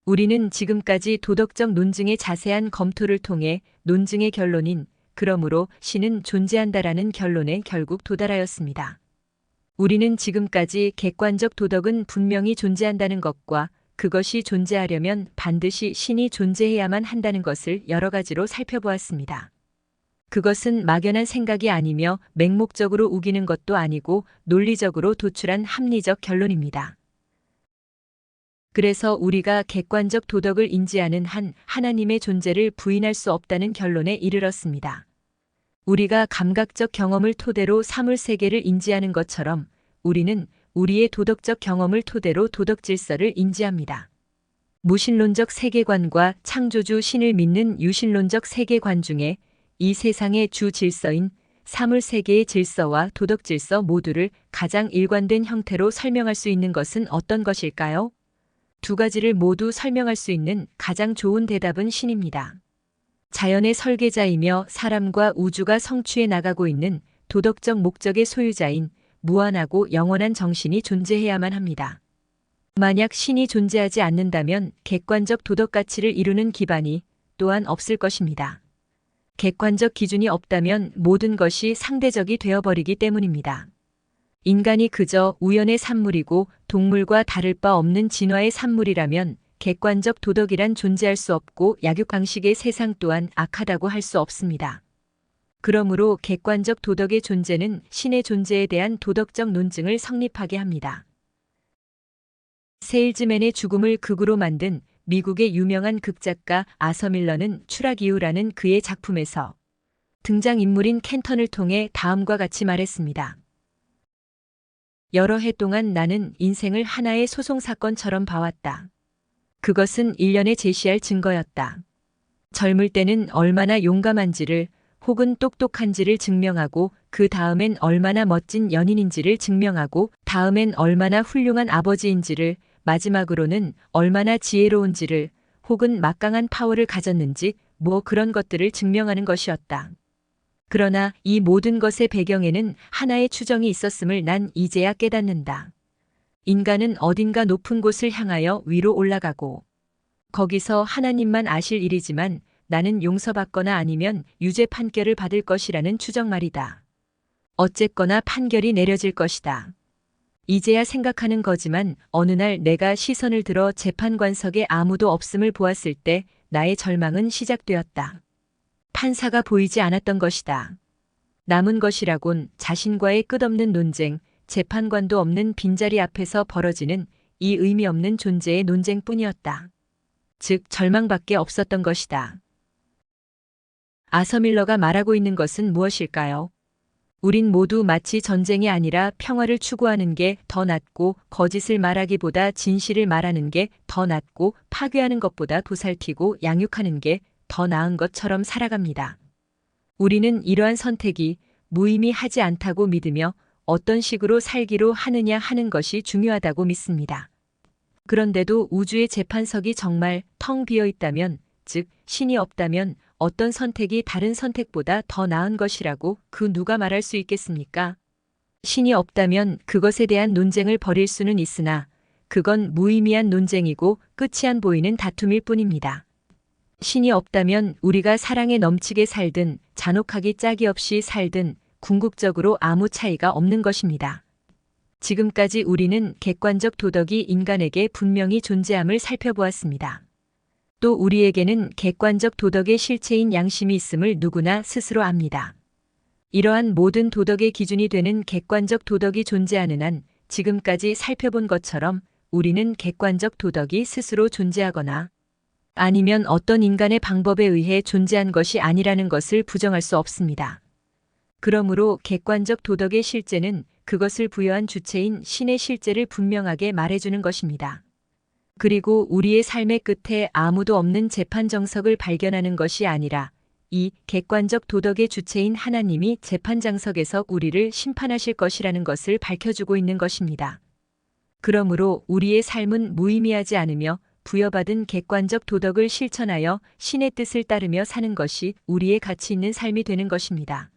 우리는 지금까지 도덕적 논증의 자세한 검토를 통해 논증의 결론인 그러므로 신은 존재한다라는 결론에 결국 도달하였습니다. 우리는 지금까지 객관적 도덕은 분명히 존재한다는 것과 그것이 존재하려면 반드시 신이 존재해야만 한다는 것을 여러 가지로 살펴보았습니다. 그것은 막연한 생각이 아니며 맹목적으로 우기는 것도 아니고 논리적으로 도출한 합리적 결론입니다. 그래서 우리가 객관적 도덕을 인지하는 한 하나님의 존재를 부인할 수 없다는 결론에 이르렀습니다. 우리가 감각적 경험을 토대로 사물 세계를 인지하는 것처럼 우리는 우리의 도덕적 경험을 토대로 도덕 질서를 인지합니다. 무신론적 세계관과 창조주 신을 믿는 유신론적 세계관 중에 이 세상의 주 질서인 사물 세계의 질서와 도덕 질서 모두를 가장 일관된 형태로 설명할 수 있는 것은 어떤 것일까요? 두 가지를 모두 설명할 수 있는 가장 좋은 대답은 신입니다. 자연의 설계자이며 사람과 우주가 성취해 나가고 있는 도덕적 목적의 소유자인 무한하고 영원한 정신이 존재해야만 합니다. 만약 신이 존재하지 않는다면 객관적 도덕 가치를 이루는 기반이 또한 없을 것입니다. 객관적 기준이 없다면 모든 것이 상대적이 되어버리기 때문입니다. 인간이 그저 우연의 산물이고 동물과 다를 바 없는 진화의 산물이라면 객관적 도덕이란 존재할 수 없고 약육강식의 세상 또한 악하다고 할 수 없습니다. 그러므로 객관적 도덕의 존재는 신의 존재에 대한 도덕적 논증을 성립하게 합니다. 세일즈맨의 죽음을 극으로 만든 미국의 유명한 극작가 아서 밀러는 추락 이유라는 그의 작품에서 등장인물인 켄턴을 통해 다음과 같이 말했습니다. 여러 해 동안 나는 인생을 하나의 소송사건처럼 봐왔다. 그것은 일련에 제시할 증거였다. 젊을 때는 얼마나 용감한지를 혹은 똑똑한지를 증명하고 그 다음엔 얼마나 멋진 연인인지를 증명하고 다음엔 얼마나 훌륭한 아버지인지를 마지막으로는 얼마나 지혜로운지를 혹은 막강한 파워를 가졌는지 뭐 그런 것들을 증명하는 것이었다. 그러나 이 모든 것의 배경에는 하나의 추정이 있었음을 난 이제야 깨닫는다. 인간은 어딘가 높은 곳을 향하여 위로 올라가고 거기서 하나님만 아실 일이지만 나는 용서받거나 아니면 유죄 판결을 받을 것이라는 추정 말이다. 어쨌거나 판결이 내려질 것이다. 이제야 생각하는 거지만 어느 날 내가 시선을 들어 재판관석에 아무도 없음을 보았을 때 나의 절망은 시작되었다. 판사가 보이지 않았던 것이다. 남은 것이라곤 자신과의 끝없는 논쟁, 재판관도 없는 빈자리 앞에서 벌어지는 이 의미 없는 존재의 논쟁뿐이었다. 즉 절망밖에 없었던 것이다. 아서 밀러가 말하고 있는 것은 무엇일까요? 우린 모두 마치 전쟁이 아니라 평화를 추구하는 게 더 낫고 거짓을 말하기보다 진실을 말하는 게 더 낫고 파괴하는 것보다 도살피고 양육하는 게 더 나은 것처럼 살아갑니다. 우리는 이러한 선택이 무의미하지 않다고 믿으며 어떤 식으로 살기로 하느냐 하는 것이 중요하다고 믿습니다. 그런데도 우주의 재판석이 정말 텅 비어 있다면, 즉 신이 없다면 어떤 선택이 다른 선택보다 더 나은 것이라고 그 누가 말할 수 있겠습니까? 신이 없다면 그것에 대한 논쟁을 벌일 수는 있으나 그건 무의미한 논쟁이고 끝이 안 보이는 다툼일 뿐입니다. 신이 없다면 우리가 사랑에 넘치게 살든 잔혹하기 짝이 없이 살든 궁극적으로 아무 차이가 없는 것입니다. 지금까지 우리는 객관적 도덕이 인간에게 분명히 존재함을 살펴보았습니다. 또 우리에게는 객관적 도덕의 실체인 양심이 있음을 누구나 스스로 압니다. 이러한 모든 도덕의 기준이 되는 객관적 도덕이 존재하는 한 지금까지 살펴본 것처럼 우리는 객관적 도덕이 스스로 존재하거나 아니면 어떤 인간의 방법에 의해 존재한 것이 아니라는 것을 부정할 수 없습니다. 그러므로 객관적 도덕의 실제는 그것을 부여한 주체인 신의 실제를 분명하게 말해주는 것입니다. 그리고 우리의 삶의 끝에 아무도 없는 재판 정석을 발견하는 것이 아니라 이 객관적 도덕의 주체인 하나님이 재판장석에서 우리를 심판하실 것이라는 것을 밝혀주고 있는 것입니다. 그러므로 우리의 삶은 무의미하지 않으며 부여받은 객관적 도덕을 실천하여 신의 뜻을 따르며 사는 것이 우리의 가치 있는 삶이 되는 것입니다.